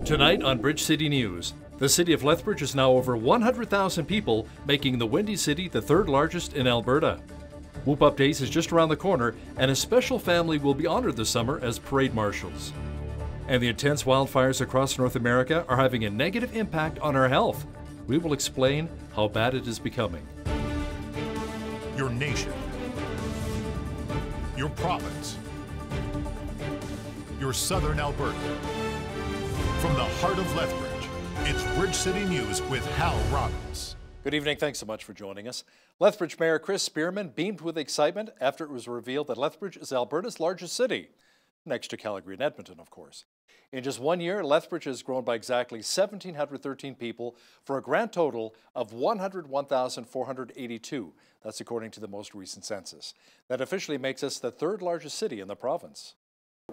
Tonight on Bridge City News, the city of Lethbridge is now over 100,000 people, making the Windy City the third largest in Alberta. Whoop Up Days is just around the corner, and a special family will be honored this summer as parade marshals. And the intense wildfires across North America are having a negative impact on our health. We will explain how bad it is becoming. Your nation, your province, your southern Alberta. From the heart of Lethbridge, it's Bridge City News with Hal Robbins. Good evening. Thanks so much for joining us. Lethbridge Mayor Chris Spearman beamed with excitement after it was revealed that Lethbridge is Alberta's largest city, next to Calgary and Edmonton, of course. In just 1 year, Lethbridge has grown by exactly 1,713 people for a grand total of 101,482. That's according to the most recent census. That officially makes us the third largest city in the province.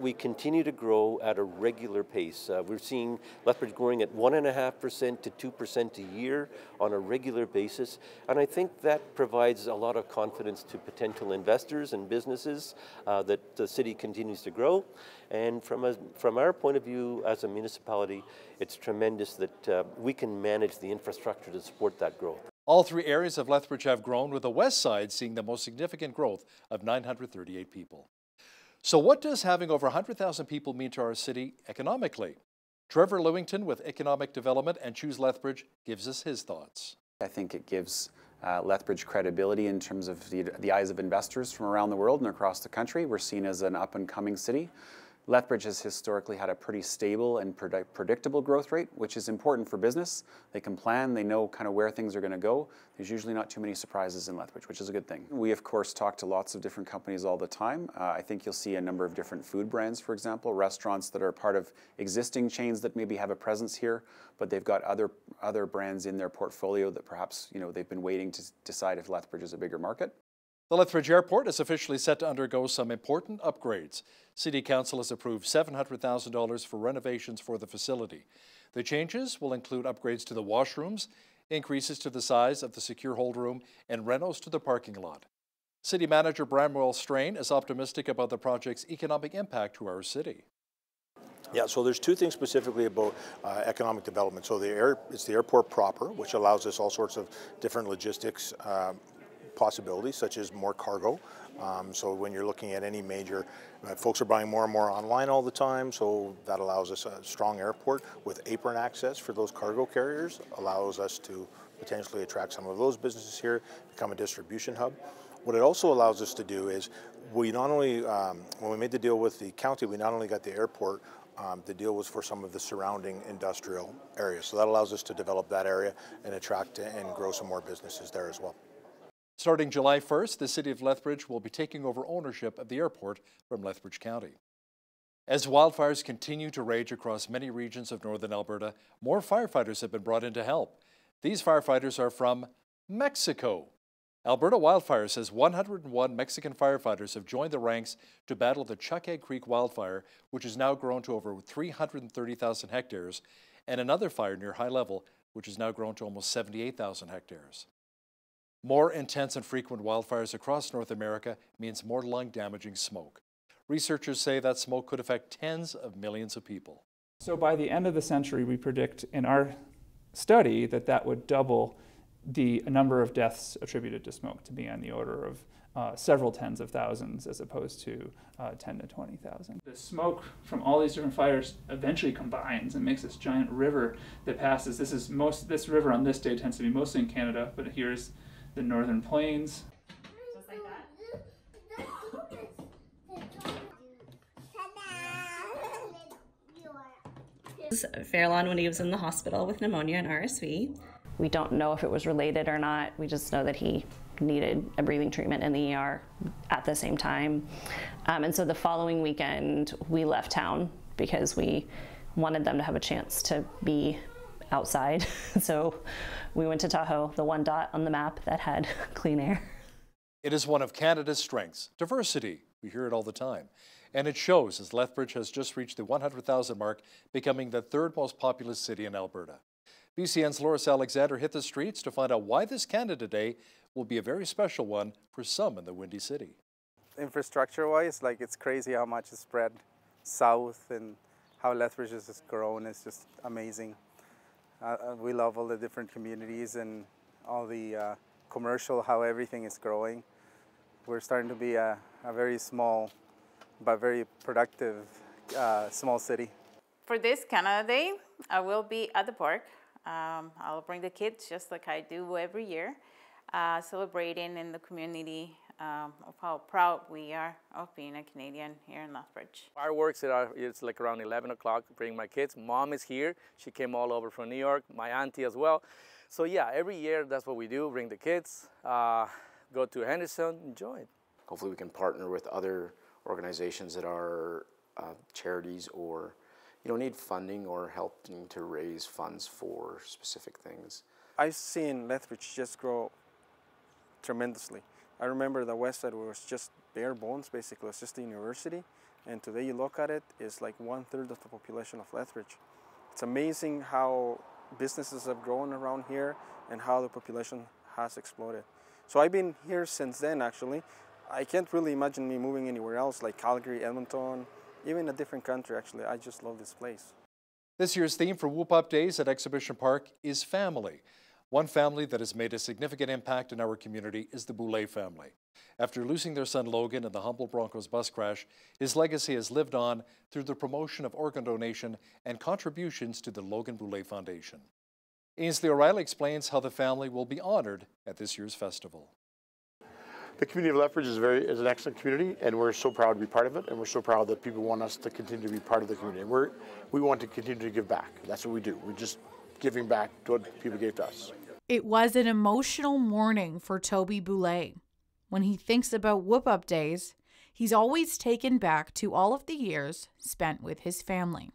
We continue to grow at a regular pace. We're seeing Lethbridge growing at 1.5% to 2% a year on a regular basis. And I think that provides a lot of confidence to potential investors and businesses that the city continues to grow. And from our point of view as a municipality, it's tremendous that we can manage the infrastructure to support that growth. All three areas of Lethbridge have grown, with the west side seeing the most significant growth of 938 people. So what does having over 100,000 people mean to our city economically? Trevor Lewington with Economic Development and Choose Lethbridge gives us his thoughts. I think it gives Lethbridge credibility in terms of the eyes of investors from around the world and across the country. We're seen as an up-and-coming city. Lethbridge has historically had a pretty stable and predictable growth rate, which is important for business. They can plan, they know kind of where things are going to go. There's usually not too many surprises in Lethbridge, which is a good thing. We, of course, talk to lots of different companies all the time. I think you'll see a number of different food brands, for example, restaurants that are part of existing chains that maybe have a presence here, but they've got other brands in their portfolio that perhaps, they've been waiting to decide if Lethbridge is a bigger market. The Lethbridge Airport is officially set to undergo some important upgrades. City Council has approved $700,000 for renovations for the facility. The changes will include upgrades to the washrooms, increases to the size of the secure hold room, and renos to the parking lot. City Manager Bramwell Strain is optimistic about the project's economic impact to our city. Yeah, so there's two things specifically about economic development. So it's the airport proper, which allows us all sorts of different logistics possibilities, such as more cargo. So when you're looking at any major, folks are buying more and more online all the time, so that allows us a strong airport with apron access for those cargo carriers, allows us to potentially attract some of those businesses here, become a distribution hub. What it also allows us to do is, we not only, when we made the deal with the county, we not only got the airport, the deal was for some of the surrounding industrial areas. So that allows us to develop that area and attract and grow some more businesses there as well. Starting July 1st, the City of Lethbridge will be taking over ownership of the airport from Lethbridge County. As wildfires continue to rage across many regions of northern Alberta, more firefighters have been brought in to help. These firefighters are from Mexico. Alberta Wildfire says 101 Mexican firefighters have joined the ranks to battle the Chuckegg Creek wildfire, which has now grown to over 330,000 hectares, and another fire near High Level, which has now grown to almost 78,000 hectares. More intense and frequent wildfires across North America means more lung-damaging smoke. Researchers say that smoke could affect tens of millions of people. So by the end of the century, we predict in our study that would double the number of deaths attributed to smoke to be on the order of several tens of thousands as opposed to 10 to 20,000. The smoke from all these different fires eventually combines and makes this giant river that passes. This river on this day tends to be mostly in Canada, but here's the northern plains. Just like that. Fairlawn when he was in the hospital with pneumonia and RSV. We don't know if it was related or not. We just know that he needed a breathing treatment in the ER at the same time. And so the following weekend, we left town because we wanted them to have a chance to be outside. So we went to Tahoe, the one dot on the map that had clean air. It is one of Canada's strengths, diversity. We hear it all the time. And it shows as Lethbridge has just reached the 100,000 mark, becoming the third most populous city in Alberta. BCN's Loris Alexander hit the streets to find out why this Canada Day will be a very special one for some in the Windy City. Infrastructure-wise, it's crazy how much is spread south and how Lethbridge has grown is just amazing. We love all the different communities and all the commercial, how everything is growing. We're starting to be a very small but very productive small city. For this Canada Day, I will be at the park. I'll bring the kids just like I do every year, celebrating in the community of how proud we are of being a Canadian here in Lethbridge. Fireworks, it's like around 11 o'clock, bring my kids. Mom is here. She came all over from New York, my auntie as well. So yeah, every year that's what we do, bring the kids, go to Henderson, enjoy it. Hopefully we can partner with other organizations that are charities or need funding or helping to raise funds for specific things. I've seen Lethbridge just grow tremendously. I remember the west side was just bare bones, basically. It was just a university. And today you look at it, it's like 1/3 of the population of Lethbridge. It's amazing how businesses have grown around here and how the population has exploded. So I've been here since then, actually. I can't really imagine me moving anywhere else, like Calgary, Edmonton, even a different country, actually. I just love this place. This year's theme for Whoop Up Days at Exhibition Park is family. One family that has made a significant impact in our community is the Boulay family. After losing their son Logan in the Humboldt Broncos bus crash, his legacy has lived on through the promotion of organ donation and contributions to the Logan Boulay Foundation. Ainsley O'Reilly explains how the family will be honored at this year's festival. The community of Lethbridge is an excellent community, and we're so proud to be part of it, and we're so proud that people want us to continue to be part of the community. And we want to continue to give back. That's what we do. We're just giving back to what people gave to us. It was an emotional morning for Toby Boulay. When he thinks about Whoop Up Days, he's always taken back to all of the years spent with his family.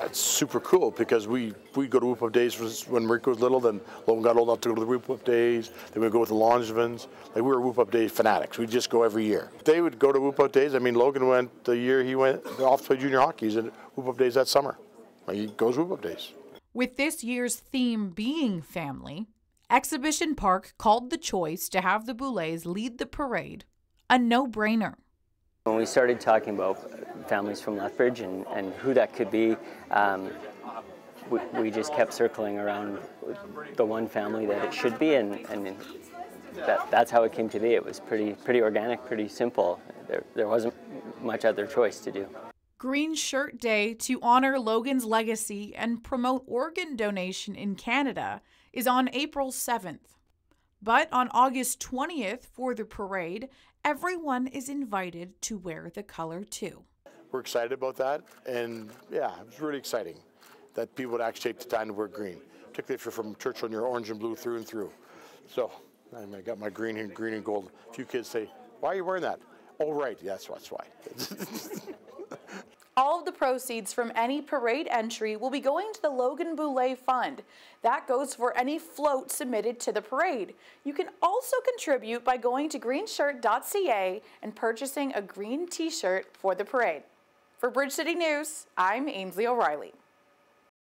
It's super cool because we go to Whoop Up Days when Rick was little, then Logan got old enough to go to the Whoop Up Days, then we'd go with the Langevins. Like, we were Whoop Up Day fanatics. We'd just go every year. They would go to Whoop Up Days. I mean, Logan went the year he went off to play junior hockey. He's at Whoop Up Days that summer. He goes Whoop Up Days. With this year's theme being family, Exhibition Park called the choice to have the Boulays lead the parade a no-brainer. When we started talking about families from Lethbridge and who that could be, we just kept circling around the one family that it should be, and that's how it came to be. It was pretty organic, pretty simple. There wasn't much other choice to do. Green Shirt Day to honor Logan's legacy and promote organ donation in Canada is on April 7th. But on August 20th for the parade, everyone is invited to wear the color too. We're excited about that, and yeah, it's really exciting that people would actually take the time to wear green, particularly if you're from Churchill and you're orange and blue through and through. So I got my green and gold. A few kids say, "Why are you wearing that?" Oh, right, yeah, that's why. All of the proceeds from any parade entry will be going to the Logan Boulay Fund. That goes for any float submitted to the parade. You can also contribute by going to greenshirt.ca and purchasing a green t-shirt for the parade. For Bridge City News, I'm Ainsley O'Reilly.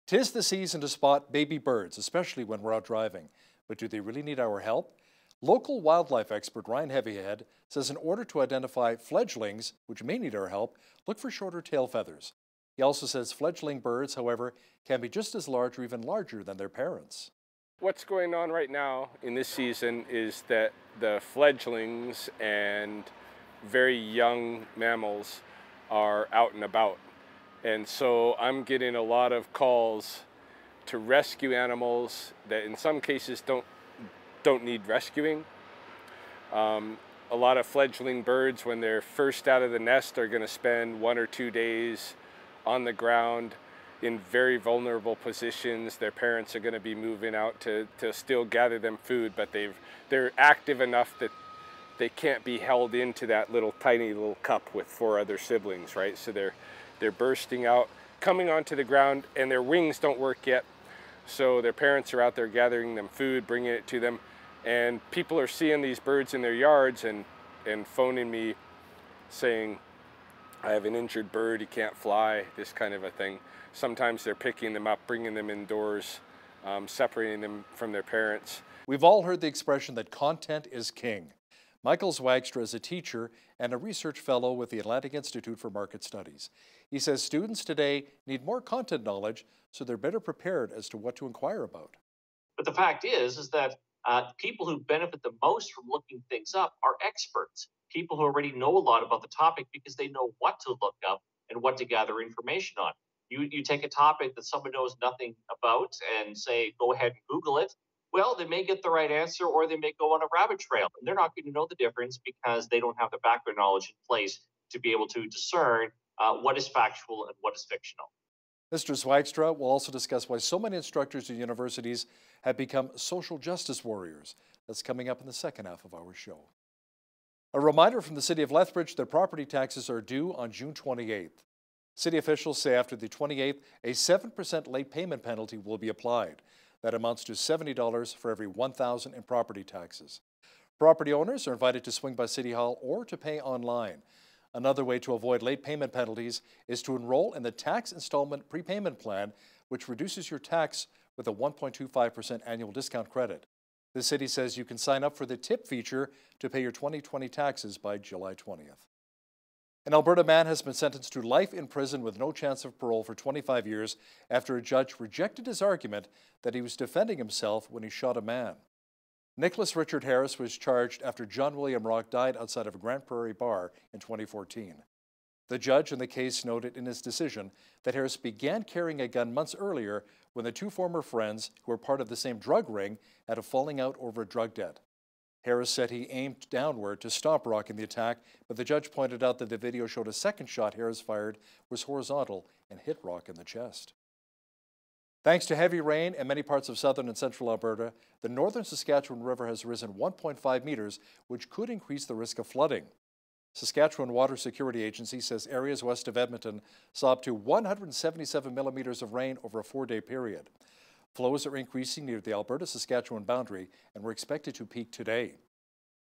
'Tis the season to spot baby birds, especially when we're out driving. But do they really need our help? Local wildlife expert Ryan Heavyhead says in order to identify fledglings, which may need our help, look for shorter tail feathers. He also says fledgling birds, however, can be just as large or even larger than their parents. What's going on right now in this season is that the fledglings and very young mammals are out and about. And so I'm getting a lot of calls to rescue animals that in some cases don't need rescuing. A lot of fledgling birds, when they're first out of the nest, are going to spend 1 or 2 days on the ground in very vulnerable positions. Their parents are going to be moving out to still gather them food, but they're active enough that they can't be held into that tiny little cup with 4 other siblings, right? So they're bursting out, coming onto the ground, and their wings don't work yet. So their parents are out there gathering them food, bringing it to them. And people are seeing these birds in their yards and phoning me saying, I have an injured bird, he can't fly, this kind of a thing. Sometimes they're picking them up, bringing them indoors, separating them from their parents. We've all heard the expression that content is king. Michael Zwagstra is a teacher and a research fellow with the Atlantic Institute for Market Studies. He says students today need more content knowledge so they're better prepared as to what to inquire about. But the fact is that people who benefit the most from looking things up are experts, people who already know a lot about the topic because they know what to look up and what to gather information on. You take a topic that someone knows nothing about and say, go ahead and Google it. Well, they may get the right answer or they may go on a rabbit trail. And they're not going to know the difference because they don't have the background knowledge in place to be able to discern what is factual and what is fictional. Mr. Zwagstra will also discuss why so many instructors at universities have become social justice warriors. That's coming up in the second half of our show. A reminder from the City of Lethbridge that property taxes are due on June 28th. City officials say after the 28th, a 7% late payment penalty will be applied. That amounts to $70 for every $1,000 in property taxes. Property owners are invited to swing by City Hall or to pay online. Another way to avoid late payment penalties is to enroll in the tax installment prepayment plan, which reduces your tax with a 1.25% annual discount credit. The city says you can sign up for the tip feature to pay your 2020 taxes by July 20th. An Alberta man has been sentenced to life in prison with no chance of parole for 25 years after a judge rejected his argument that he was defending himself when he shot a man. Nicholas Richard Harris was charged after John William Rock died outside of a Grant Prairie bar in 2014. The judge in the case noted in his decision that Harris began carrying a gun months earlier when the two former friends, who were part of the same drug ring, had a falling out over a drug debt. Harris said he aimed downward to stop Rock in the attack, but the judge pointed out that the video showed a second shot Harris fired was horizontal and hit Rock in the chest. Thanks to heavy rain in many parts of southern and central Alberta, the northern Saskatchewan River has risen 1.5 meters, which could increase the risk of flooding. Saskatchewan Water Security Agency says areas west of Edmonton saw up to 177 millimeters of rain over a 4-day period. Flows are increasing near the Alberta-Saskatchewan boundary and were expected to peak today.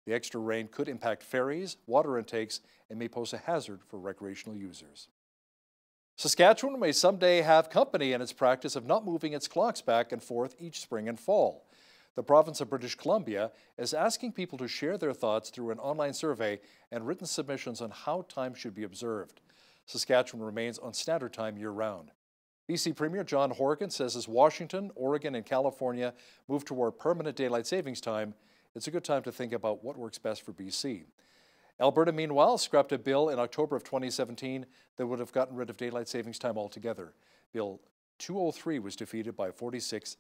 The extra rain could impact ferries, water intakes, and may pose a hazard for recreational users. Saskatchewan may someday have company in its practice of not moving its clocks back and forth each spring and fall. The province of British Columbia is asking people to share their thoughts through an online survey and written submissions on how time should be observed. Saskatchewan remains on standard time year-round. BC Premier John Horgan says as Washington, Oregon, and California move toward permanent daylight savings time, it's a good time to think about what works best for BC. Alberta, meanwhile, scrapped a bill in October of 2017 that would have gotten rid of daylight savings time altogether. Bill 203 was defeated by a 46-6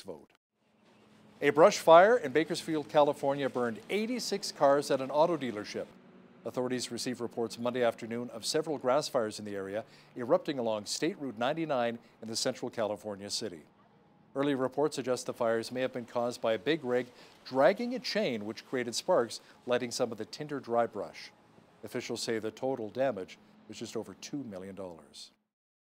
vote. A brush fire in Bakersfield, California burned 86 cars at an auto dealership. Authorities received reports Monday afternoon of several grass fires in the area, erupting along State Route 99 in the central California city. Early reports suggest the fires may have been caused by a big rig dragging a chain which created sparks, lighting some of the tinder dry brush. Officials say the total damage was just over $2 million.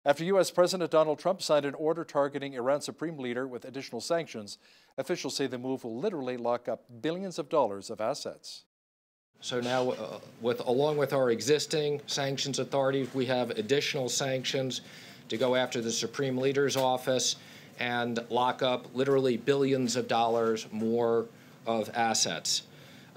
After U.S. President Donald Trump signed an order targeting Iran's supreme leader with additional sanctions, officials say the move will literally lock up billions of dollars of assets. So now, along with our existing sanctions authority, we have additional sanctions to go after the Supreme Leader's office and lock up literally billions of dollars more of assets.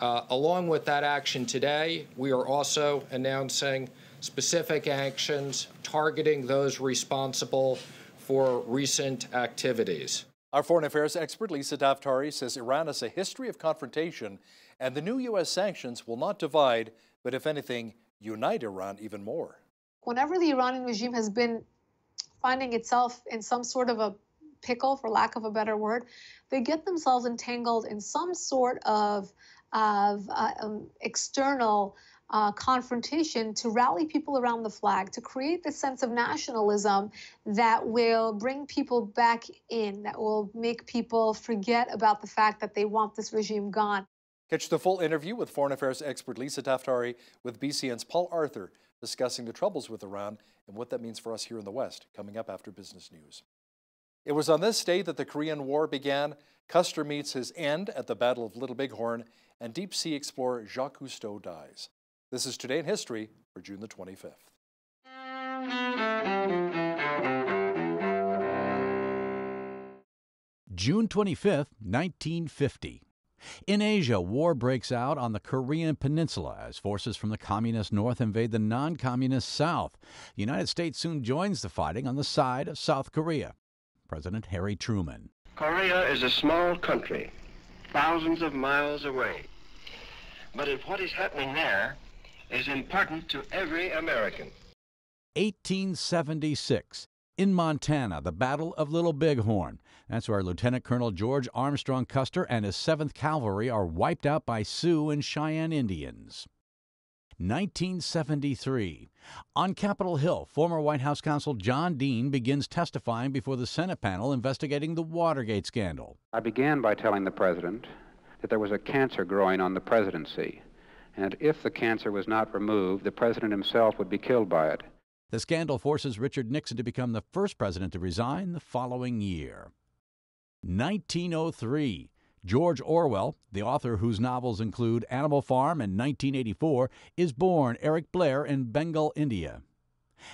Along with that action today, we are also announcing specific actions targeting those responsible for recent activities. Our foreign affairs expert Lisa Daftari says Iran has a history of confrontation and the new U.S. sanctions will not divide, but if anything, unite Iran even more. Whenever the Iranian regime has been finding itself in some sort of a pickle, for lack of a better word, they get themselves entangled in some sort of external confrontation to rally people around the flag, to create this sense of nationalism that will bring people back in, that will make people forget about the fact that they want this regime gone. Catch the full interview with foreign affairs expert Lisa Daftari with BCN's Paul Arthur discussing the troubles with Iran and what that means for us here in the West, coming up after business news. It was on this day that the Korean War began. Custer meets his end at the Battle of Little Bighorn, and deep-sea explorer Jacques Cousteau dies. This is Today in History for June the 25th. June 25th, 1950. In Asia, war breaks out on the Korean Peninsula as forces from the communist north invade the non-communist south. The United States soon joins the fighting on the side of South Korea. President Harry Truman. Korea is a small country, thousands of miles away. But what is happening there is important to every American. 1876. In Montana, the Battle of Little Bighorn. That's where Lieutenant Colonel George Armstrong Custer and his 7th Cavalry are wiped out by Sioux and Cheyenne Indians. 1973. On Capitol Hill, former White House counsel John Dean begins testifying before the Senate panel investigating the Watergate scandal. I began by telling the president that there was a cancer growing on the presidency, and if the cancer was not removed, the president himself would be killed by it. The scandal forces Richard Nixon to become the first president to resign the following year. 1903. George Orwell, the author whose novels include Animal Farm and 1984, is born Eric Blair in Bengal, India.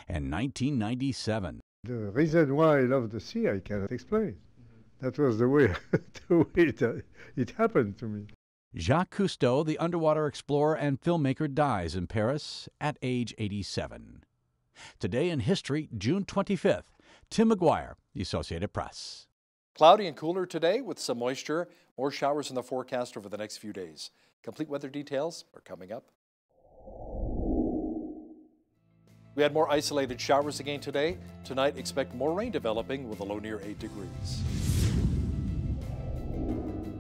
And 1997. The reason why I love the sea, I cannot explain. That was the way it happened to me. Jacques Cousteau, the underwater explorer and filmmaker, dies in Paris at age 87. Today in history, June 25th. Tim McGuire, The Associated Press. Cloudy and cooler today with some moisture. More showers in the forecast over the next few days. Complete weather details are coming up. We had more isolated showers again today. Tonight, expect more rain developing with a low near 8 degrees.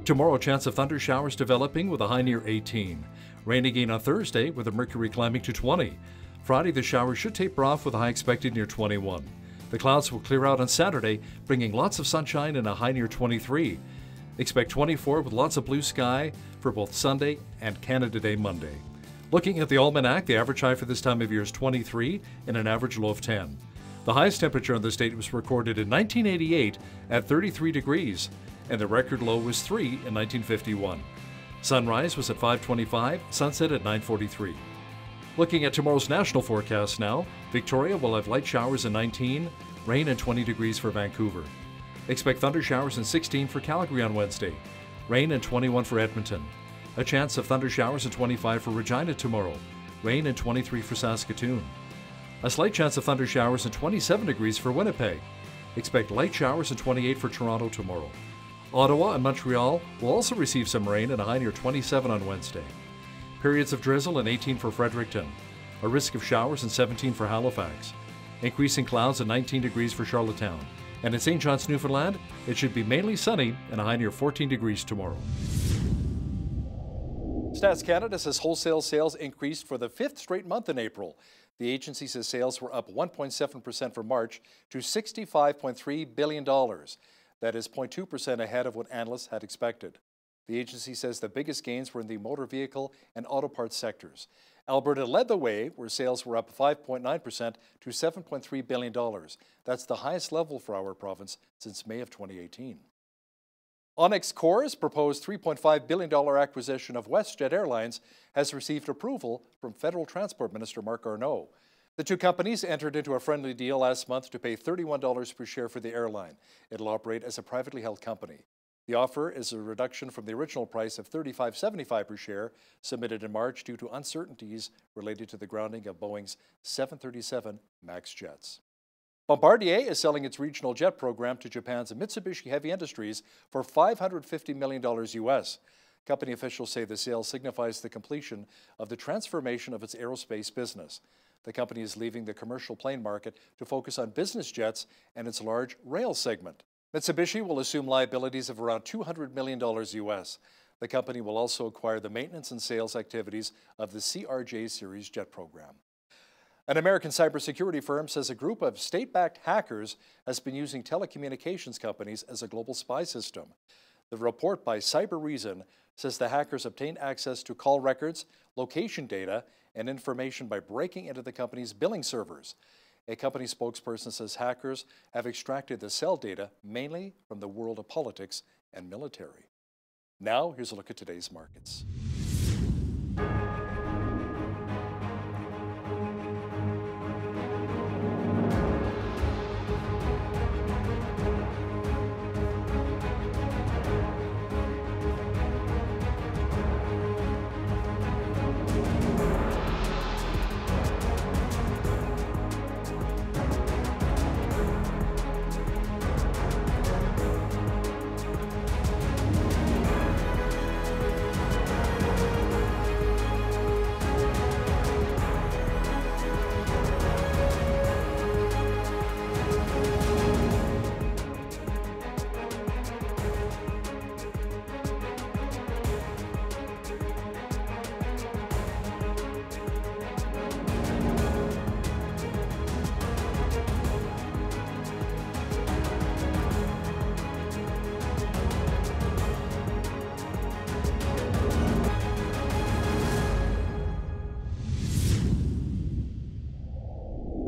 Tomorrow, chance of thunder showers developing with a high near 18. Rain again on Thursday with the mercury climbing to 20. Friday, the showers should taper off with a high expected near 21. The clouds will clear out on Saturday, bringing lots of sunshine and a high near 23. Expect 24 with lots of blue sky for both Sunday and Canada Day Monday. Looking at the almanac, the average high for this time of year is 23 and an average low of 10. The highest temperature in the state was recorded in 1988 at 33 degrees, and the record low was 3 in 1951. Sunrise was at 5:25, sunset at 9:43. Looking at tomorrow's national forecast now, Victoria will have light showers in 19, rain and 20 degrees for Vancouver. Expect thunder showers in 16 for Calgary on Wednesday, rain and 21 for Edmonton. A chance of thunder showers in 25 for Regina tomorrow, rain and 23 for Saskatoon. A slight chance of thunder showers in 27 degrees for Winnipeg. Expect light showers in 28 for Toronto tomorrow. Ottawa and Montreal will also receive some rain and a high near 27 on Wednesday. Periods of drizzle in 18 for Fredericton. A risk of showers in 17 for Halifax. Increasing clouds at 19 degrees for Charlottetown. And in St. John's, Newfoundland, it should be mainly sunny and a high near 14 degrees tomorrow. Stats Canada says wholesale sales increased for the 5th straight month in April. The agency says sales were up 1.7% for March to $65.3 billion. That is 0.2% ahead of what analysts had expected. The agency says the biggest gains were in the motor vehicle and auto parts sectors. Alberta led the way, where sales were up 5.9% to $7.3 billion. That's the highest level for our province since May of 2018. Onyx Corps' proposed $3.5 billion acquisition of WestJet Airlines has received approval from Federal Transport Minister Marc Garneau. The two companies entered into a friendly deal last month to pay $31 per share for the airline. It'll operate as a privately held company. The offer is a reduction from the original price of $35.75 per share submitted in March due to uncertainties related to the grounding of Boeing's 737 MAX jets. Bombardier is selling its regional jet program to Japan's Mitsubishi Heavy Industries for $550 million US. Company officials say the sale signifies the completion of the transformation of its aerospace business. The company is leaving the commercial plane market to focus on business jets and its large rail segment. Mitsubishi will assume liabilities of around $200 million US. The company will also acquire the maintenance and sales activities of the CRJ series jet program. An American cybersecurity firm says a group of state-backed hackers has been using telecommunications companies as a global spy system. The report by Cyber Reason says the hackers obtained access to call records, location data, and information by breaking into the company's billing servers. A company spokesperson says hackers have extracted the cell data mainly from the world of politics and military. Now, here's a look at today's markets.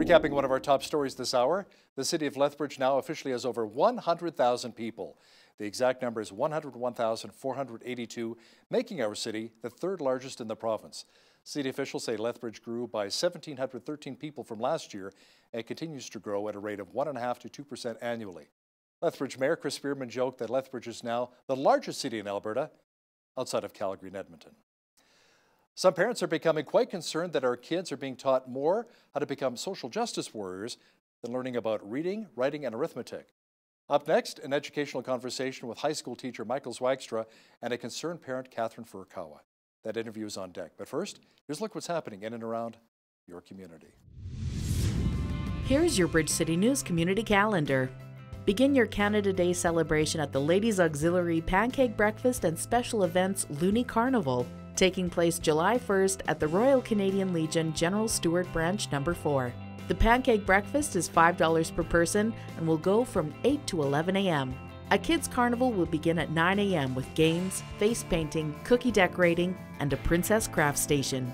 Recapping one of our top stories this hour, the city of Lethbridge now officially has over 100,000 people. The exact number is 101,482, making our city the third largest in the province. City officials say Lethbridge grew by 1,713 people from last year and continues to grow at a rate of 1.5% to 2% annually. Lethbridge Mayor Chris Spearman joked that Lethbridge is now the largest city in Alberta outside of Calgary and Edmonton. Some parents are becoming quite concerned that our kids are being taught more how to become social justice warriors than learning about reading, writing, and arithmetic. Up next, an educational conversation with high school teacher Michael Zwagstra and a concerned parent, Catherine Furukawa. That interview is on deck. But first, here's a look what's happening in and around your community. Here's your Bridge City News community calendar. Begin your Canada Day celebration at the Ladies Auxiliary Pancake Breakfast and Special Events Loonie Carnival, taking place July 1st at the Royal Canadian Legion General Stewart Branch No. 4. The pancake breakfast is $5 per person and will go from 8 to 11 a.m. A kids' carnival will begin at 9 a.m. with games, face painting, cookie decorating, and a princess craft station.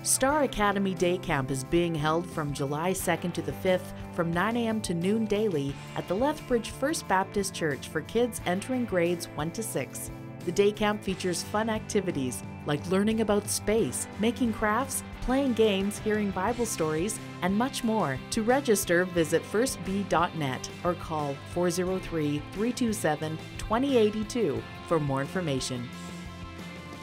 Star Academy Day Camp is being held from July 2nd to the 5th from 9 a.m. to noon daily at the Lethbridge First Baptist Church for kids entering grades 1 to 6. The day camp features fun activities like learning about space, making crafts, playing games, hearing Bible stories, and much more. To register, visit firstb.net or call 403-327-2082 for more information.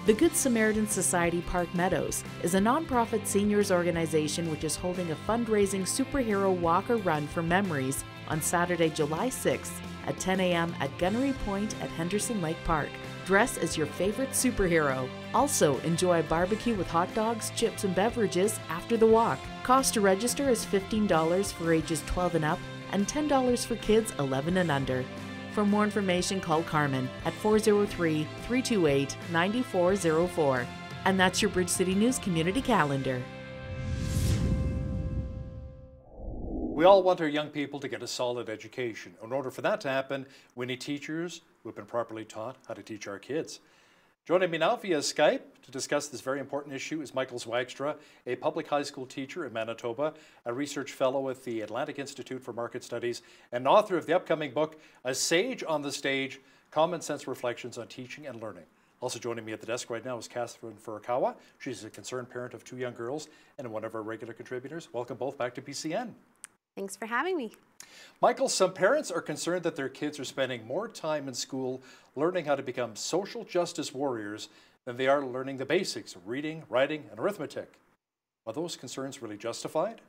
The Good Samaritan Society Park Meadows is a nonprofit seniors organization which is holding a fundraising superhero walk or run for memories on Saturday, July 6th at 10 a.m. at Gunnery Point at Henderson Lake Park. Dress as your favorite superhero. Also, enjoy a barbecue with hot dogs, chips, and beverages after the walk. Cost to register is $15 for ages 12 and up and $10 for kids 11 and under. For more information, call Carmen at 403-328-9404. And that's your Bridge City News community calendar. We all want our young people to get a solid education. In order for that to happen, we need teachers who have been properly taught how to teach our kids. Joining me now via Skype to discuss this very important issue is Michael Zwagstra, a public high school teacher in Manitoba, a research fellow with the Atlantic Institute for Market Studies, and author of the upcoming book, A Sage on the Stage, Common Sense Reflections on Teaching and Learning. Also joining me at the desk right now is Catherine Furukawa. She's a concerned parent of 2 young girls and one of our regular contributors. Welcome both back to BCN. Thanks for having me. Michael, some parents are concerned that their kids are spending more time in school learning how to become social justice warriors than they are learning the basics of reading, writing, and arithmetic. Are those concerns really justified?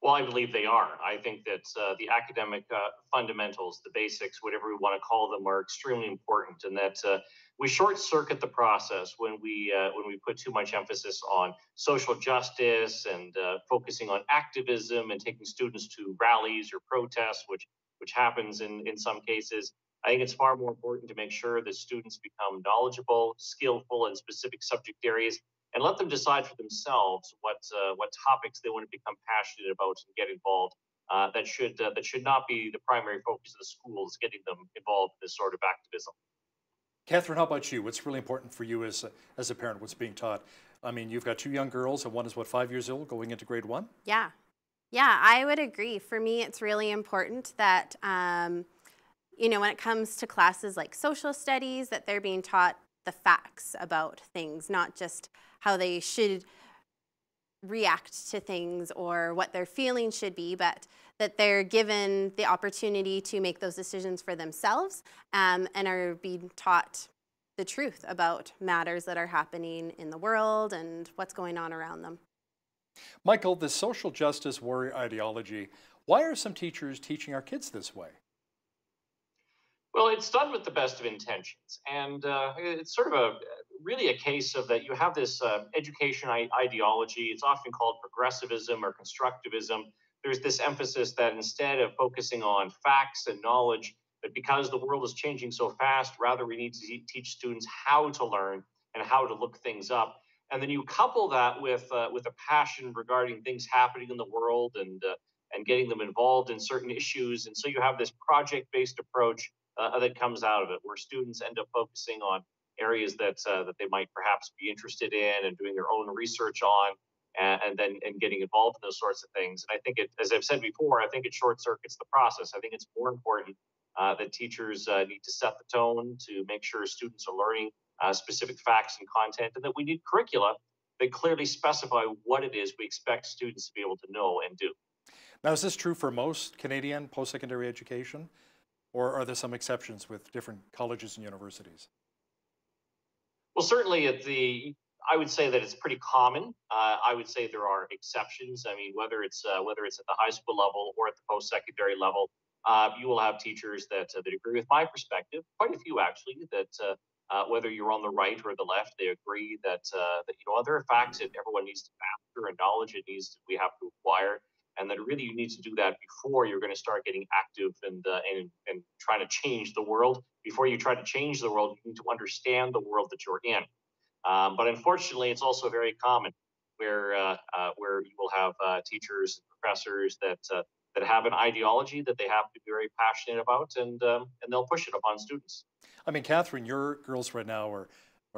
Well, I believe they are. I think that the academic fundamentals, the basics, whatever we want to call them, are extremely important, and that we short-circuit the process when we put too much emphasis on social justice and focusing on activism and taking students to rallies or protests, which happens in some cases. I think it's far more important to make sure that students become knowledgeable, skillful in specific subject areas, and let them decide for themselves what topics they want to become passionate about and get involved. That should not be the primary focus of the schools, getting them involved in this sort of activism. Catherine, how about you? What's really important for you as a parent? What's being taught? I mean, you've got 2 young girls, and one is, 5 years old, going into grade 1? Yeah, I would agree. For me, it's really important that, when it comes to classes like social studies, that they're being taught the facts about things, not just how they should react to things or what their feelings should be, but that they're given the opportunity to make those decisions for themselves and are being taught the truth about matters that are happening in the world and what's going on around them. Michael, the social justice warrior ideology, why are some teachers teaching our kids this way? Well, it's done with the best of intentions, and it's sort of really a case of that you have this education ideology. It's often called progressivism or constructivism. There's this emphasis that instead of focusing on facts and knowledge, that because the world is changing so fast, rather we need to teach students how to learn and how to look things up. And then you couple that with a passion regarding things happening in the world and getting them involved in certain issues. And so you have this project-based approach that comes out of it, where students end up focusing on areas that they might perhaps be interested in and doing their own research on. and getting involved in those sorts of things. And I think as I've said before, I think it short circuits the process. I think it's more important that teachers need to set the tone to make sure students are learning specific facts and content, and that we need curricula that clearly specify what it is we expect students to be able to know and do. Now, is this true for most Canadian post-secondary education, or are there some exceptions with different colleges and universities? Well, certainly I would say that it's pretty common. I would say there are exceptions. I mean, whether it's at the high school level or at the post-secondary level, you will have teachers that agree with my perspective. Quite a few, actually, that whether you're on the right or the left, they agree that there are facts that everyone needs to master and knowledge we have to acquire, and that really you need to do that before you're going to start getting active and trying to change the world. Before you try to change the world, you need to understand the world that you're in. But unfortunately, it's also very common where you will have teachers and professors that have an ideology that they have to be very passionate about, and they'll push it upon students. I mean, Catherine, your girls right now are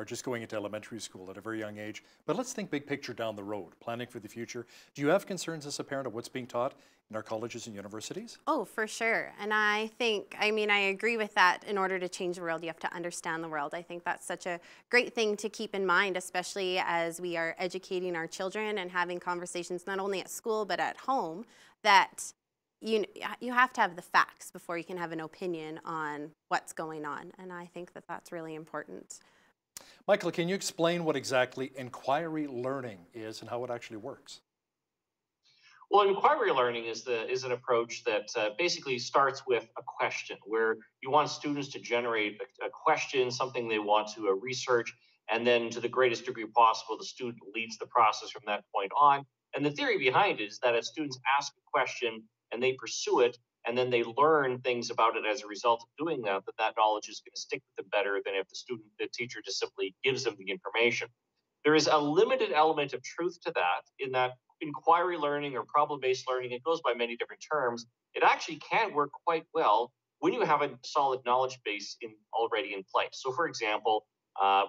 just going into elementary school at a very young age. But let's think big picture down the road, planning for the future. Do you have concerns as a parent of what's being taught in our colleges and universities? Oh, for sure. And I agree with that. In order to change the world, you have to understand the world. I think that's such a great thing to keep in mind, especially as we are educating our children and having conversations not only at school but at home, that you have to have the facts before you can have an opinion on what's going on. And I think that that's really important. Michael, can you explain what exactly inquiry learning is and how it actually works? Well, inquiry learning is an approach that basically starts with a question, where you want students to generate a question, something they want to research, and then to the greatest degree possible, the student leads the process from that point on. And the theory behind it is that if students ask a question and they pursue it, and then they learn things about it as a result of doing that knowledge is going to stick with them better than if the teacher just simply gives them the information. There is a limited element of truth to that, in that inquiry learning or problem-based learning, it goes by many different terms. It actually can work quite well when you have a solid knowledge base already in place. So, for example,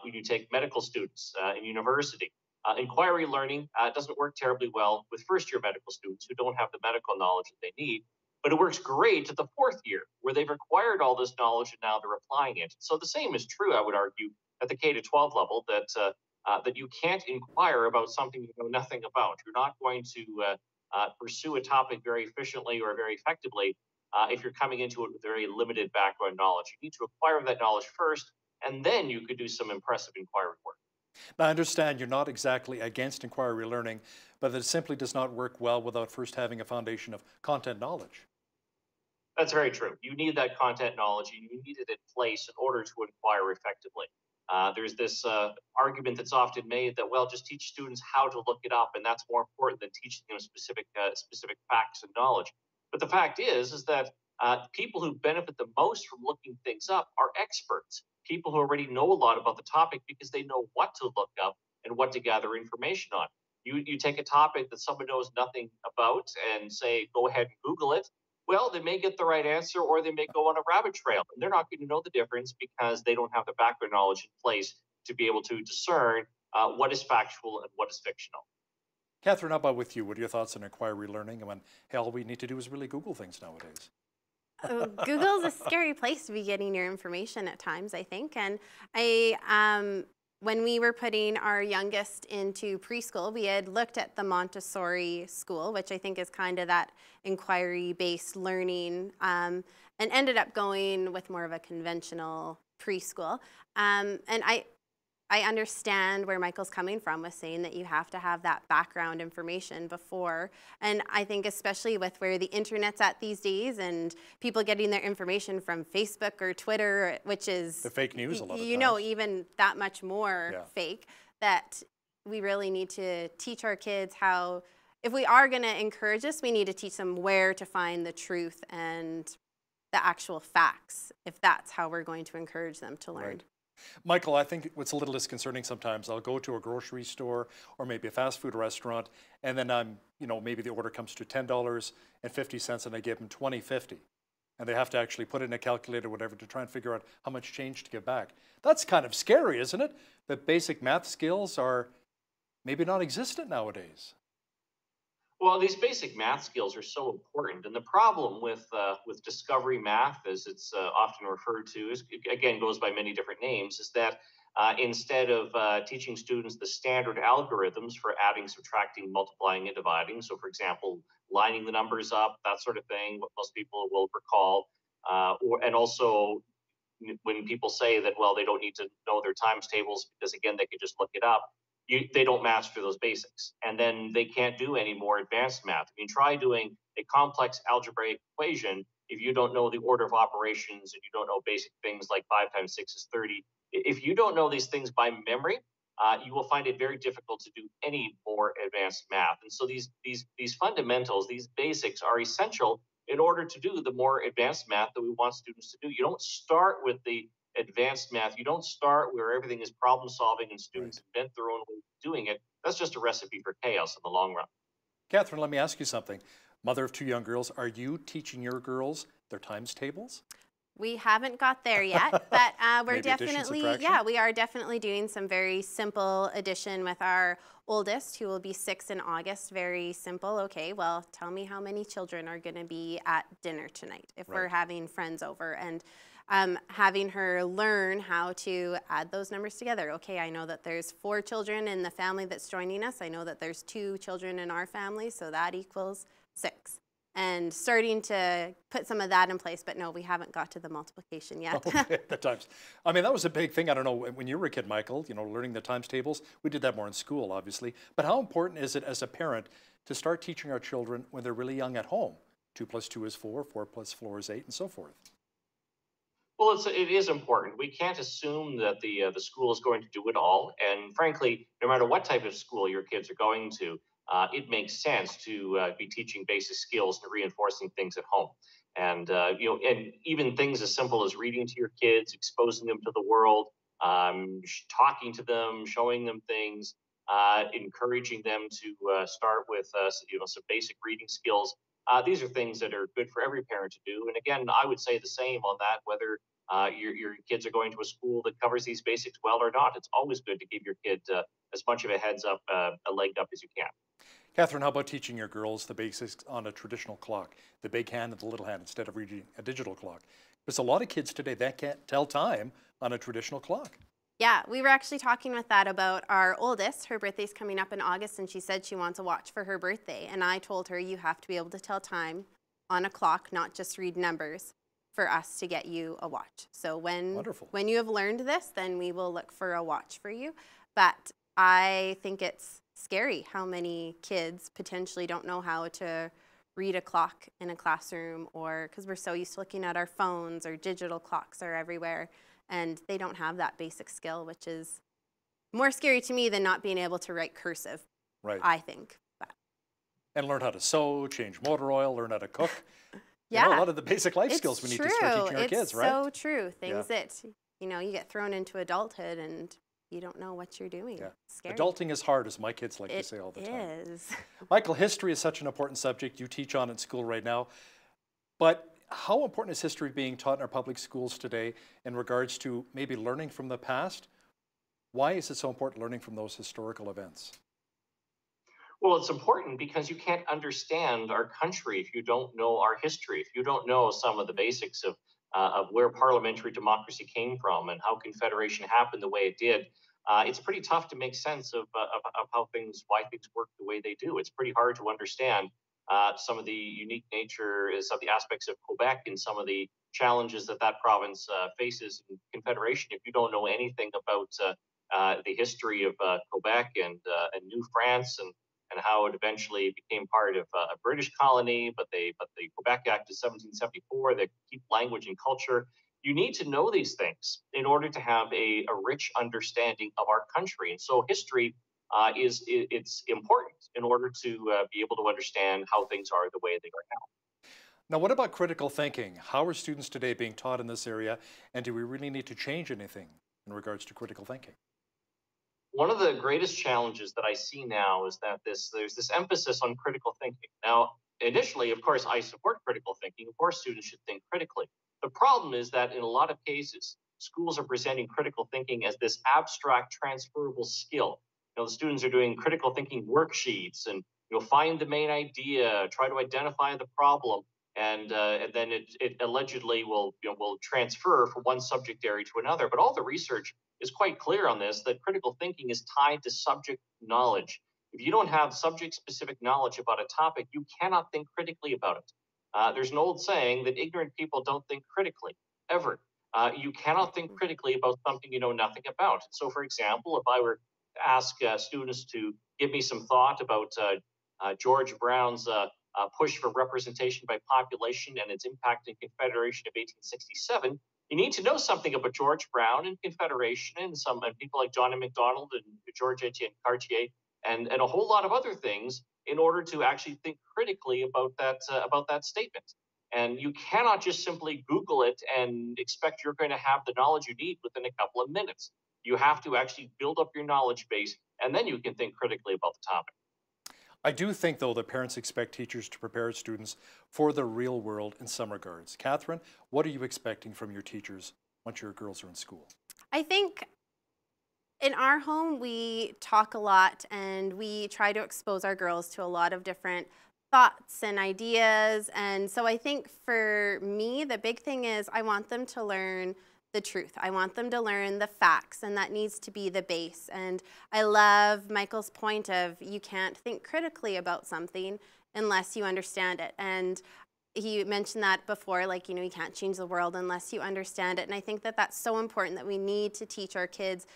when you take medical students in university, inquiry learning doesn't work terribly well with first-year medical students who don't have the medical knowledge that they need. But it works great at the fourth year, where they've acquired all this knowledge and now they're applying it. So the same is true, I would argue, at the K-12 level, that you can't inquire about something you know nothing about. You're not going to pursue a topic very efficiently or very effectively if you're coming into it with very limited background knowledge. You need to acquire that knowledge first, and then you could do some impressive inquiry work. Now, I understand you're not exactly against inquiry learning, but that it simply does not work well without first having a foundation of content knowledge. That's very true. You need that content knowledge, and you need it in place in order to inquire effectively. There's this argument that's often made that, well, just teach students how to look it up, and that's more important than teaching them specific facts and knowledge. But the fact is that people who benefit the most from looking things up are experts, people who already know a lot about the topic because they know what to look up and what to gather information on. You take a topic that someone knows nothing about and say, go ahead and Google it. Well, they may get the right answer, or they may go on a rabbit trail, and they're not going to know the difference because they don't have the background knowledge in place to be able to discern what is factual and what is fictional. Catherine, how about with you? What are your thoughts on inquiry learning? And when all we need to do is really Google things nowadays. Google's a scary place to be getting your information at times, I think. And when we were putting our youngest into preschool, we had looked at the Montessori school, which I think is kind of that inquiry-based learning, and ended up going with more of a conventional preschool. And I understand where Michael's coming from with saying that you have to have that background information before. And I think especially with where the internet's at these days and people getting their information from Facebook or Twitter, which is the fake news a lot of times. You know, even that much more fake, that we really need to teach our kids how, if we are going to encourage this, we need to teach them where to find the truth and the actual facts, if that's how we're going to encourage them to learn. Right. Michael, I think what's a little disconcerting sometimes, I'll go to a grocery store or maybe a fast food restaurant, and then maybe the order comes to $10.50 and I give them $20.50. And they have to actually put it in a calculator or whatever to try and figure out how much change to give back. That's kind of scary, isn't it? That basic math skills are maybe non-existent nowadays. Well, these basic math skills are so important, and the problem with discovery math, as it's often referred to, is again goes by many different names. Is that instead of teaching students the standard algorithms for adding, subtracting, multiplying, and dividing, so for example, lining the numbers up, that sort of thing, what most people will recall, and also when people say that, well, they don't need to know their times tables because again they can just look it up, they don't master those basics, and then they can't do any more advanced math. I mean, try doing a complex algebraic equation if you don't know the order of operations and you don't know basic things like 5 times 6 is 30. If you don't know these things by memory, you will find it very difficult to do any more advanced math. And so these fundamentals, these basics, are essential in order to do the more advanced math that we want students to do. You don't start with the advanced math. You don't start where everything is problem solving and students invent their own way of doing it. That's just a recipe for chaos in the long run. Catherine, let me ask you something. Mother of 2 young girls, are you teaching your girls their times tables? We haven't got there yet, but we're Maybe definitely, we are definitely doing some very simple addition with our oldest, who will be 6 in August. Very simple. Okay, well, tell me how many children are going to be at dinner tonight if we're having friends over, and having her learn how to add those numbers together. Okay, I know that there's 4 children in the family that's joining us. I know that there's 2 children in our family, so that equals 6. And starting to put some of that in place, but no, we haven't got to the multiplication yet. Okay, the times. I mean, that was a big thing. I don't know, when you were a kid, Michael, you know, learning the times tables, we did that more in school, obviously. But how important is it as a parent to start teaching our children when they're really young at home? 2 plus 2 is 4, 4 plus 4 is 8, and so forth. Well, it is important. We can't assume that the school is going to do it all. And frankly, no matter what type of school your kids are going to, it makes sense to be teaching basic skills and reinforcing things at home. And and even things as simple as reading to your kids, exposing them to the world, talking to them, showing them things, encouraging them to start with some basic reading skills. These are things that are good for every parent to do. And again, I would say the same on that, whether your kids are going to a school that covers these basics well or not. It's always good to give your kid as much of a heads up, a leg up as you can. Catherine, how about teaching your girls the basics on a traditional clock, the big hand and the little hand, instead of reading a digital clock? There's a lot of kids today that can't tell time on a traditional clock. Yeah, we were actually talking with that about our oldest. Her birthday's coming up in August, and she said she wants a watch for her birthday. And I told her, you have to be able to tell time on a clock, not just read numbers, for us to get you a watch. So when you have learned this, then we will look for a watch for you. But I think it's scary how many kids potentially don't know how to read a clock in a classroom, or because we're so used to looking at our phones, or digital clocks are everywhere, and they don't have that basic skill, which is more scary to me than not being able to write cursive, I think. But. And learn how to sew, change motor oil, learn how to cook. Yeah. You know, a lot of the basic life skills we need to start teaching our kids, right? It's so true. Things that, you get thrown into adulthood and you don't know what you're doing. Yeah. It's scary. Adulting is hard, as my kids like to say all the time. It is. Michael, history is such an important subject you teach on in school right now. But how important is history being taught in our public schools today in regards to maybe learning from the past? Why is it so important learning from those historical events? Well, it's important because you can't understand our country if you don't know our history, if you don't know some of the basics of where parliamentary democracy came from and how Confederation happened the way it did. It's pretty tough to make sense of why things work the way they do. It's pretty hard to understand some of the unique nature, some of the aspects of Quebec and some of the challenges that province faces in Confederation if you don't know anything about the history of Quebec and New France and how it eventually became part of a British colony, but the Quebec Act of 1774, they keep language and culture. You need to know these things in order to have a rich understanding of our country. And so history it's important in order to be able to understand how things are the way they are now. Now, what about critical thinking? How are students today being taught in this area, and do we really need to change anything in regards to critical thinking? One of the greatest challenges that I see now is that there's this emphasis on critical thinking. Now, initially, of course, I support critical thinking. Of course, students should think critically. The problem is that in a lot of cases, schools are presenting critical thinking as this abstract transferable skill. the students are doing critical thinking worksheets and find the main idea, try to identify the problem, and then it allegedly will transfer from one subject area to another. But all the research is quite clear on this, that critical thinking is tied to subject knowledge. If you don't have subject-specific knowledge about a topic, you cannot think critically about it. There's an old saying that ignorant people don't think critically, ever. You cannot think critically about something you know nothing about. So, for example, if I were to ask students to give me some thought about George Brown's push for representation by population and its impact in Confederation of 1867, you need to know something about George Brown and Confederation and people like John M. Macdonald and George Etienne Cartier and a whole lot of other things in order to actually think critically about that statement. And you cannot just simply Google it and expect you're going to have the knowledge you need within a couple of minutes. You have to actually build up your knowledge base, and then you can think critically about the topic. I do think, though, that parents expect teachers to prepare students for the real world in some regards. Catherine, what are you expecting from your teachers once your girls are in school? I think in our home, we talk a lot and we try to expose our girls to a lot of different thoughts and ideas. And so I think for me, the big thing is I want them to learn the truth. I want them to learn the facts, and that needs to be the base. And I love Michael's point of you can't think critically about something unless you understand it. And he mentioned that before, like, you can't change the world unless you understand it. And I think that that's so important, that we need to teach our kids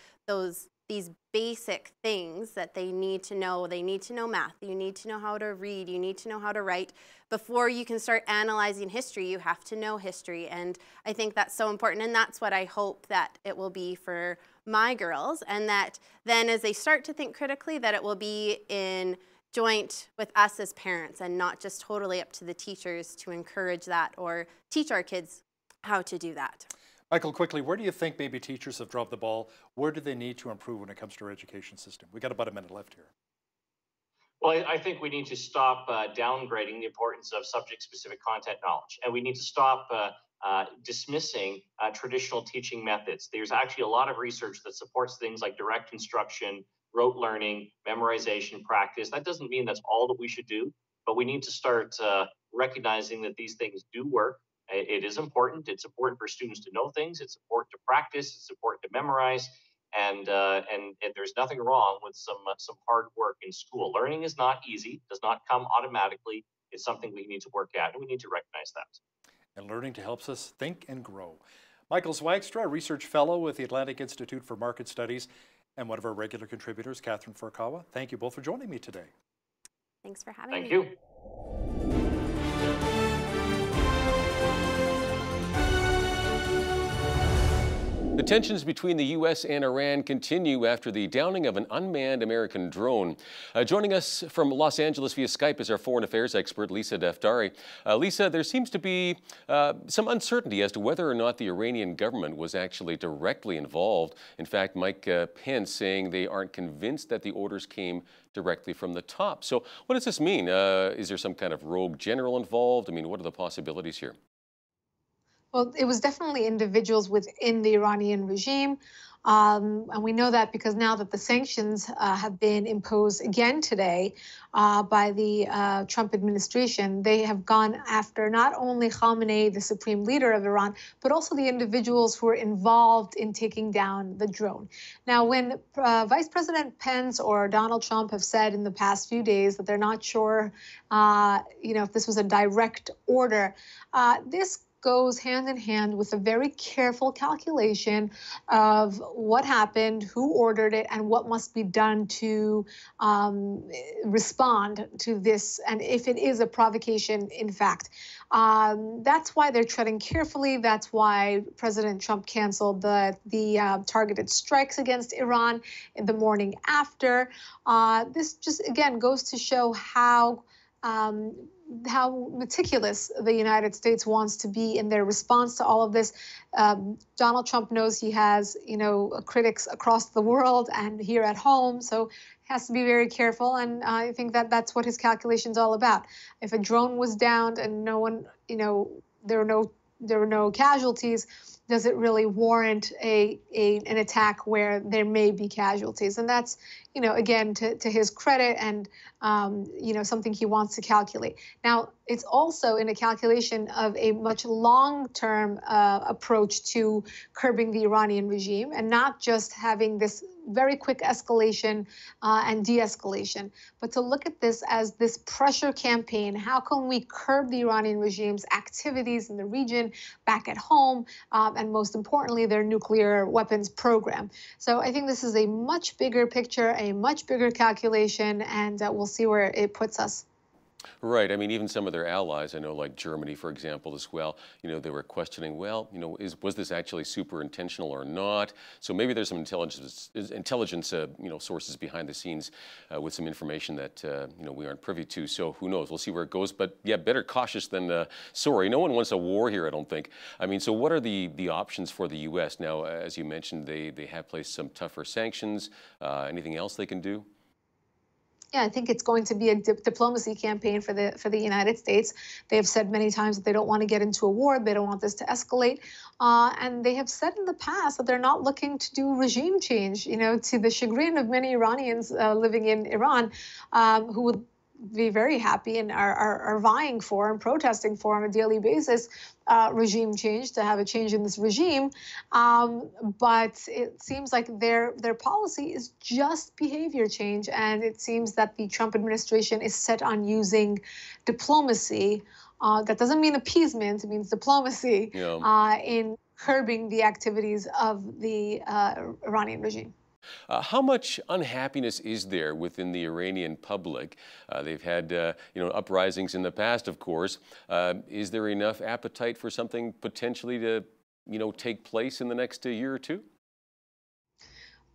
these basic things that they need to know. They need to know math. You need to know how to read. You need to know how to write. Before you can start analyzing history, you have to know history. And I think that's so important. And that's what I hope that it will be for my girls. And that then as they start to think critically, that it will be in joint with us as parents and not just totally up to the teachers to encourage that or teach our kids how to do that. Michael, quickly, where do you think maybe teachers have dropped the ball? Where do they need to improve when it comes to our education system? We've got about a minute left here. Well, I think we need to stop downgrading the importance of subject-specific content knowledge, and we need to stop dismissing traditional teaching methods. There's actually a lot of research that supports things like direct instruction, rote learning, memorization, practice. That doesn't mean that's all that we should do, but we need to start recognizing that these things do work. It is important. It's important for students to know things. It's important to practice. It's important to memorize. And there's nothing wrong with some hard work in school. Learning is not easy. Does not come automatically. It's something we need to work at, and we need to recognize that. And learning to help us think and grow. Michael Zwagstra, a research fellow with the Atlantic Institute for Market Studies, and one of our regular contributors, Catherine Furukawa. Thank you both for joining me today. Thanks for having me. Thank you. The tensions between the U.S. and Iran continue after the downing of an unmanned American drone. Joining us from Los Angeles via Skype is our foreign affairs expert, Lisa Daftari. Lisa, there seems to be some uncertainty as to whether or not the Iranian government was actually directly involved. In fact, Mike Pence saying they aren't convinced that the orders came directly from the top. So what does this mean? Is there some kind of rogue general involved? I mean, what are the possibilities here? Well, it was definitely individuals within the Iranian regime. And we know that because now that the sanctions have been imposed again today by the Trump administration, they have gone after not only Khamenei, the supreme leader of Iran, but also the individuals who were involved in taking down the drone. Now, when Vice President Pence or Donald Trump have said in the past few days that they're not sure, if this was a direct order, this goes hand in hand with a very careful calculation of what happened, who ordered it, and what must be done to respond to this, and if it is a provocation, in fact. That's why they're treading carefully. That's why President Trump canceled the targeted strikes against Iran in the morning after. This just, again, goes to show how meticulous the United States wants to be in their response to all of this. Donald Trump knows he has, critics across the world and here at home, so he has to be very careful. And I think that that's what his calculation's all about. If a drone was downed and no one, there were no casualties, does it really warrant an attack where there may be casualties? And that's, again, to his credit, and, something he wants to calculate. Now, it's also in a calculation of a much long-term approach to curbing the Iranian regime, and not just having this very quick escalation and de-escalation, but to look at this as this pressure campaign. How can we curb the Iranian regime's activities in the region, back at home, and most importantly, their nuclear weapons program? So I think this is a much bigger picture, a much bigger calculation, and we'll see where it puts us. Right. I mean, even some of their allies, I know, like Germany, for example, as well, they were questioning, well, was this actually super intentional or not? So maybe there's some intelligence sources behind the scenes with some information that, we aren't privy to. So who knows? We'll see where it goes. But yeah, better cautious than sorry. No one wants a war here, I don't think. I mean, so what are the options for the U.S. now? As you mentioned, they have placed some tougher sanctions. Anything else they can do? Yeah, I think it's going to be a diplomacy campaign for the United States. They have said many times that they don't want to get into a war. They don't want this to escalate. And they have said in the past that they're not looking to do regime change, to the chagrin of many Iranians living in Iran, who would be very happy and are vying for and protesting for on a daily basis regime change, to have a change in this regime. But it seems like their policy is just behavior change. And it seems that the Trump administration is set on using diplomacy. That doesn't mean appeasement, it means diplomacy, in curbing the activities of the Iranian regime. How much unhappiness is there within the Iranian public? They've had, uprisings in the past, of course. Is there enough appetite for something potentially to, take place in the next year or two?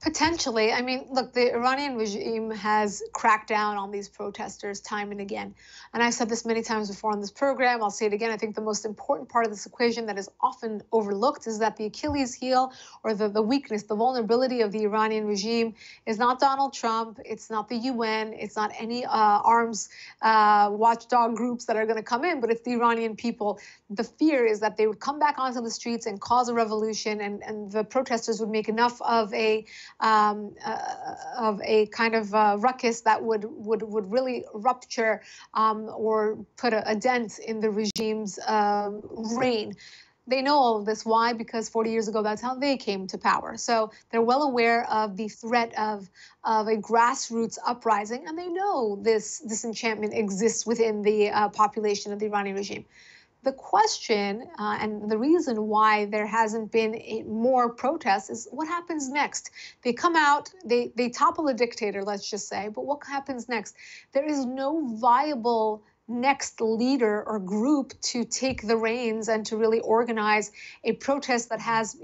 Potentially. I mean, look, the Iranian regime has cracked down on these protesters time and again. And I've said this many times before on this program. I'll say it again. I think the most important part of this equation that is often overlooked is that the Achilles heel, or the weakness, the vulnerability of the Iranian regime is not Donald Trump. It's not the UN. It's not any arms watchdog groups that are going to come in, but it's the Iranian people. The fear is that they would come back onto the streets and cause a revolution, and the protesters would make enough of a kind of ruckus that would really rupture or put a dent in the regime's reign. They know all of this. Why? Because 40 years ago, that's how they came to power. So they're well aware of the threat of a grassroots uprising, and they know this disenchantment exists within the population of the Iranian regime. The question and the reason why there hasn't been more protests is what happens next. They come out, they topple a dictator, let's just say, but what happens next? There is no viable next leader or group to take the reins and to really organize a protest that has,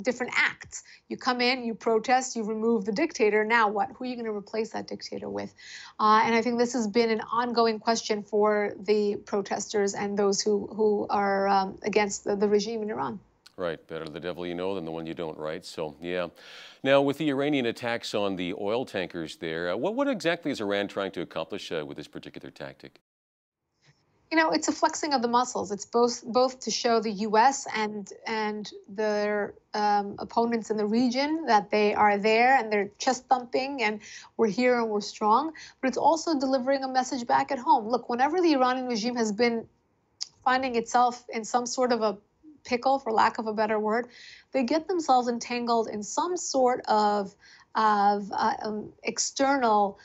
different acts. You come in, you protest, you remove the dictator. Now what? Who are you going to replace that dictator with? And I think this has been an ongoing question for the protesters and those who are against the regime in Iran. Right. Better the devil you know than the one you don't, right? So, yeah. Now, with the Iranian attacks on the oil tankers there, what exactly is Iran trying to accomplish with this particular tactic? It's a flexing of the muscles. It's both to show the U.S. and their opponents in the region that they are there and they're chest thumping and we're here and we're strong. But it's also delivering a message back at home. Look, whenever the Iranian regime has been finding itself in some sort of a pickle, for lack of a better word, they get themselves entangled in some sort of external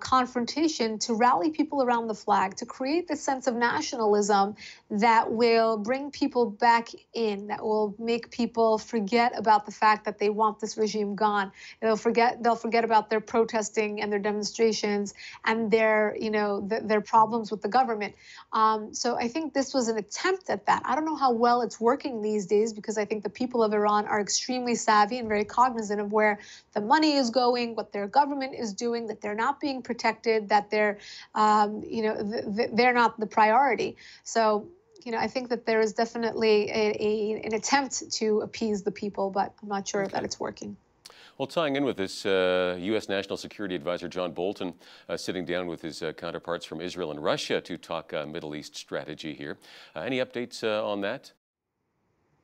confrontation to rally people around the flag, to create this sense of nationalism that will bring people back in, that will make people forget about the fact that they want this regime gone. They'll forget about their protesting and their demonstrations and their problems with the government. So I think this was an attempt at that. I don't know how well it's working these days, because I think the people of Iran are extremely savvy and very cognizant of where the money is going, what their government is doing, that they're not being protected, that they're not the priority. So I think that there is definitely an attempt to appease the people, but I'm not sure that it's working. Well, tying in with this, U.S. National Security Advisor John Bolton sitting down with his counterparts from Israel and Russia to talk Middle East strategy here. Any updates on that?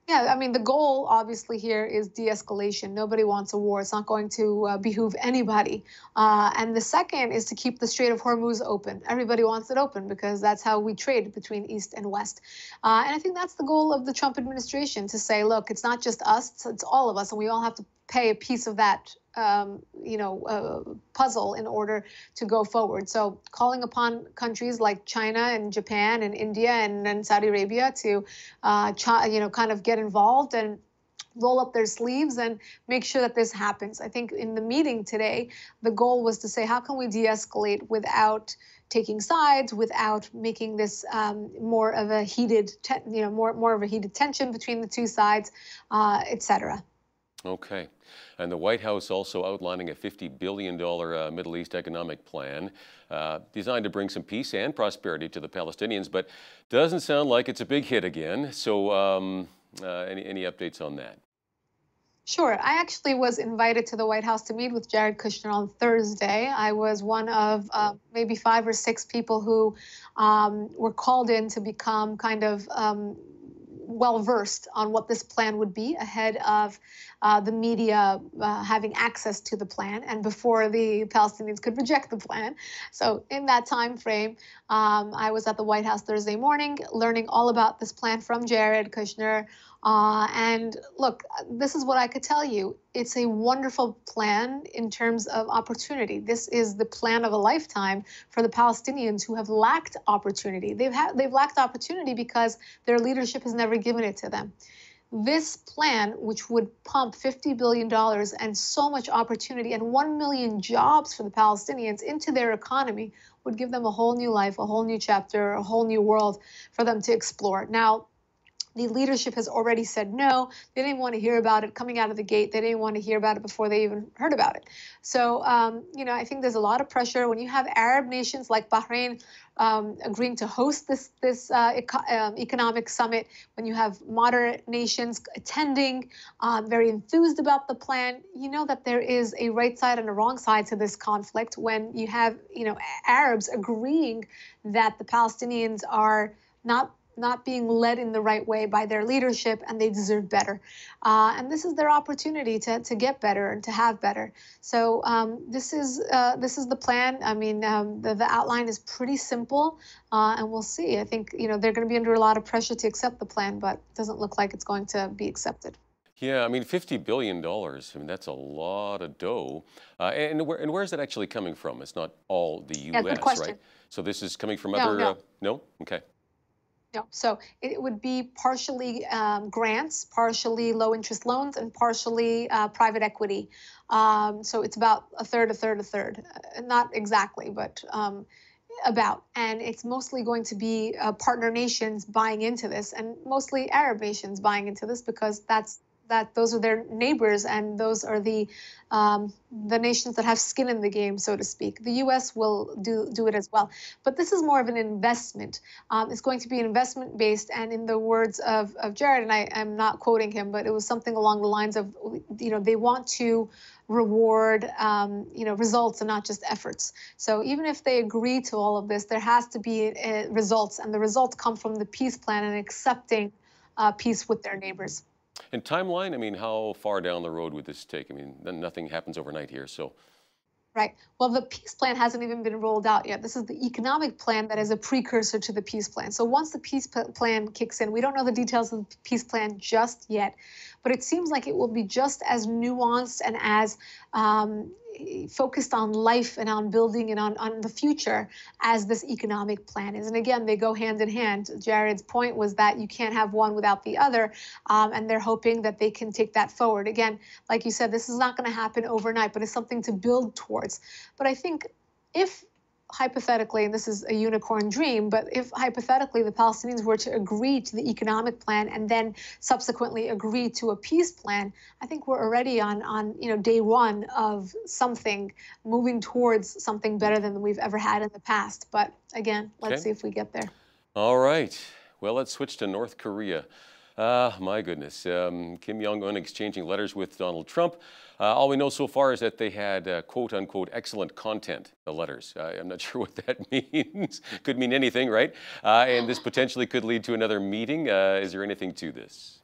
Yeah, I mean, the goal obviously here is de-escalation. Nobody wants a war. It's not going to behoove anybody. And the second is to keep the Strait of Hormuz open. Everybody wants it open because that's how we trade between East and West. And I think that's the goal of the Trump administration, to say, look, it's not just us, it's all of us, and we all have to pay a piece of that puzzle in order to go forward. So calling upon countries like China and Japan and India and Saudi Arabia to, kind of get involved and roll up their sleeves and make sure that this happens. I think in the meeting today, the goal was to say, how can we de-escalate without taking sides, without making this more of a heated, more of a heated tension between the two sides, et cetera. Okay. And the White House also outlining a $50 billion Middle East economic plan designed to bring some peace and prosperity to the Palestinians, but doesn't sound like it's a big hit again. So any updates on that? Sure. I actually was invited to the White House to meet with Jared Kushner on Thursday. I was one of maybe 5 or 6 people who were called in to become kind of well-versed on what this plan would be ahead of the media having access to the plan and before the Palestinians could reject the plan. So in that time frame, I was at the White House Thursday morning learning all about this plan from Jared Kushner. And look, this is what I could tell you. It's a wonderful plan in terms of opportunity. This is the plan of a lifetime for the Palestinians who have lacked opportunity. They've lacked opportunity because their leadership has never given it to them. This plan, which would pump $50 billion and so much opportunity and 1 million jobs for the Palestinians into their economy, would give them a whole new life, a whole new chapter, a whole new world for them to explore. Now, the leadership has already said no. They didn't want to hear about it coming out of the gate. They didn't want to hear about it before they even heard about it. So, I think there's a lot of pressure when you have Arab nations like Bahrain agreeing to host this economic summit, when you have moderate nations attending, very enthused about the plan. You know that there is a right side and a wrong side to this conflict when you have, Arabs agreeing that the Palestinians are not being led in the right way by their leadership, and they deserve better. And this is their opportunity to get better and to have better. So this is the plan. I mean, the outline is pretty simple, and we'll see. I think they're going to be under a lot of pressure to accept the plan, but it doesn't look like it's going to be accepted. Yeah, I mean, $50 billion, I mean, that's a lot of dough. And where is it actually coming from? It's not all the U.S., good question. Right? So this is coming from other... No? Okay. No, so it would be partially grants, partially low-interest loans, and partially private equity. So it's about a third. Not exactly, but about. And it's mostly going to be partner nations buying into this, and mostly Arab nations buying into this, because those are their neighbors, and those are the nations that have skin in the game, so to speak. The U.S. will do it as well. But this is more of an investment. It's going to be investment-based, and in the words of Jared, and I'm not quoting him, but it was something along the lines of, they want to reward, results and not just efforts. So even if they agree to all of this, there has to be results, and the results come from the peace plan and accepting peace with their neighbors. And timeline, I mean, how far down the road would this take? I mean, nothing happens overnight here, so. Right. Well, the peace plan hasn't even been rolled out yet. This is the economic plan that is a precursor to the peace plan. So once the peace plan kicks in, we don't know the details of the peace plan just yet, but it seems like it will be just as nuanced and as focused on life and on building and on the future as this economic plan is. And again, they go hand in hand. Jared's point was that you can't have one without the other, and they're hoping that they can take that forward. Again, like you said, this is not going to happen overnight, but it's something to build towards. But I think if hypothetically, and this is a unicorn dream, but if hypothetically the Palestinians were to agree to the economic plan and then subsequently agree to a peace plan, I think we're already on day one of something moving towards something better than we've ever had in the past. But again, let's see if we get there. All right. Well, let's switch to North Korea. My goodness. Kim Jong-un exchanging letters with Donald Trump. All we know so far is that they had quote-unquote excellent content, the letters. I'm not sure what that means. Could mean anything, right? And this potentially could lead to another meeting. Is there anything to this?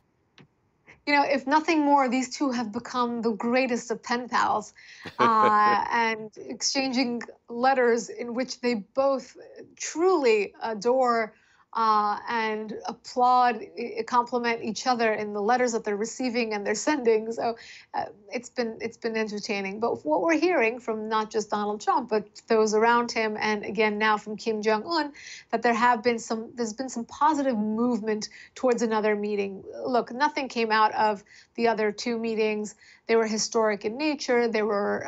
you know, if nothing more, these two have become the greatest of pen pals, and exchanging letters in which they both truly adore and applaud, compliment each other in the letters that they're receiving and they're sending. So it's been entertaining. But what we're hearing from not just Donald Trump, but those around him, and again now from Kim Jong-un, that there's been some positive movement towards another meeting. Look, nothing came out of the other two meetings. They were historic in nature. They were,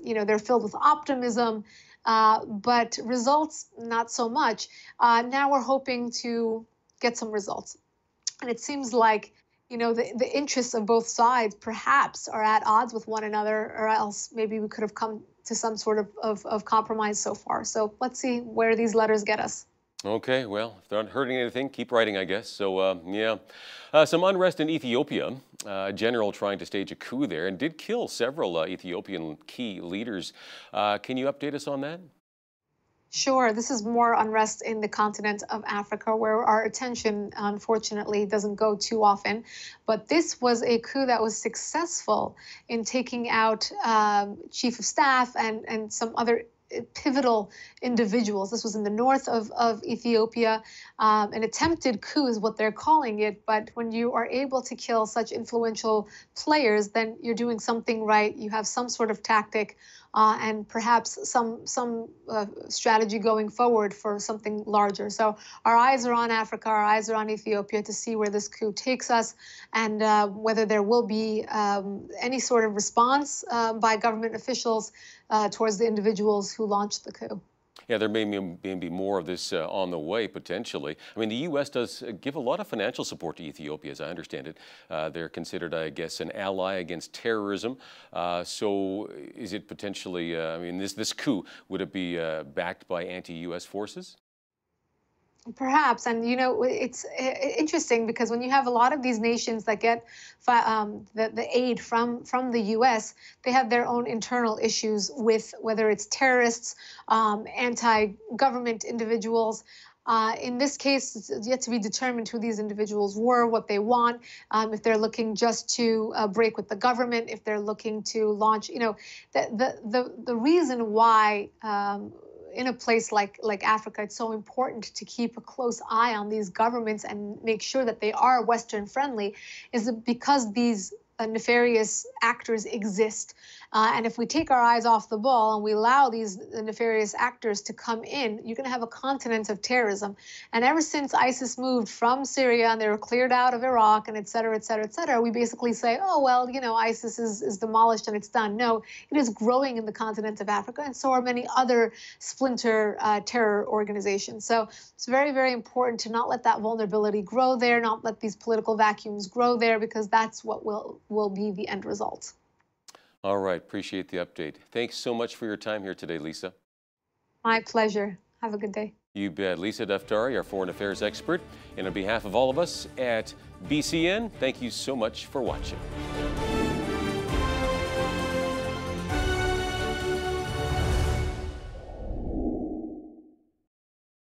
they're filled with optimism. But results, not so much. Now we're hoping to get some results. And it seems like, you know, the interests of both sides perhaps are at odds with one another, or else maybe we could have come to some sort of compromise so far. So let's see where these letters get us. Okay, well, if they're not hurting anything, keep writing, I guess. So, yeah. Some unrest in Ethiopia. A general trying to stage a coup there and did kill several Ethiopian key leaders. Can you update us on that? Sure. This is more unrest in the continent of Africa, where our attention, unfortunately, doesn't go too often. But this was a coup that was successful in taking out chief of staff and some other pivotal individuals. This was in the north of Ethiopia. An attempted coup is what they're calling it. But when you are able to kill such influential players, then you're doing something right. You have some sort of tactic and perhaps some strategy going forward for something larger. So our eyes are on Africa, our eyes are on Ethiopia to see where this coup takes us, and whether there will be any sort of response by government officials towards the individuals who launched the coup. Yeah, there may be more of this on the way, potentially. I mean, the U.S. does give a lot of financial support to Ethiopia, as I understand it. They're considered, I guess, an ally against terrorism. So is it potentially, I mean, this coup, would it be backed by anti-U.S. forces? Perhaps, and you know, it's interesting because when you have a lot of these nations that get the aid from the U.S., they have their own internal issues with whether it's terrorists, anti-government individuals. In this case, it's yet to be determined who these individuals were, what they want, if they're looking just to break with the government, if they're looking to launch, you know, the reason why in a place like Africa, it's so important to keep a close eye on these governments and make sure that they are Western friendly, is because these nefarious actors exist. And if we take our eyes off the ball and we allow these nefarious actors to come in, you're going to have a continent of terrorism. And ever since ISIS moved from Syria and they were cleared out of Iraq and et cetera, we basically say, oh, well, you know, ISIS is demolished and it's done. No, it is growing in the continent of Africa, and so are many other splinter terror organizations. So it's very, very important to not let that vulnerability grow there, not let these political vacuums grow there, because that's what will be the end result. All right, appreciate the update. Thanks so much for your time here today, Lisa. My pleasure. Have a good day. You bet. Lisa Daftari, our foreign affairs expert. And on behalf of all of us at BCN, thank you so much for watching.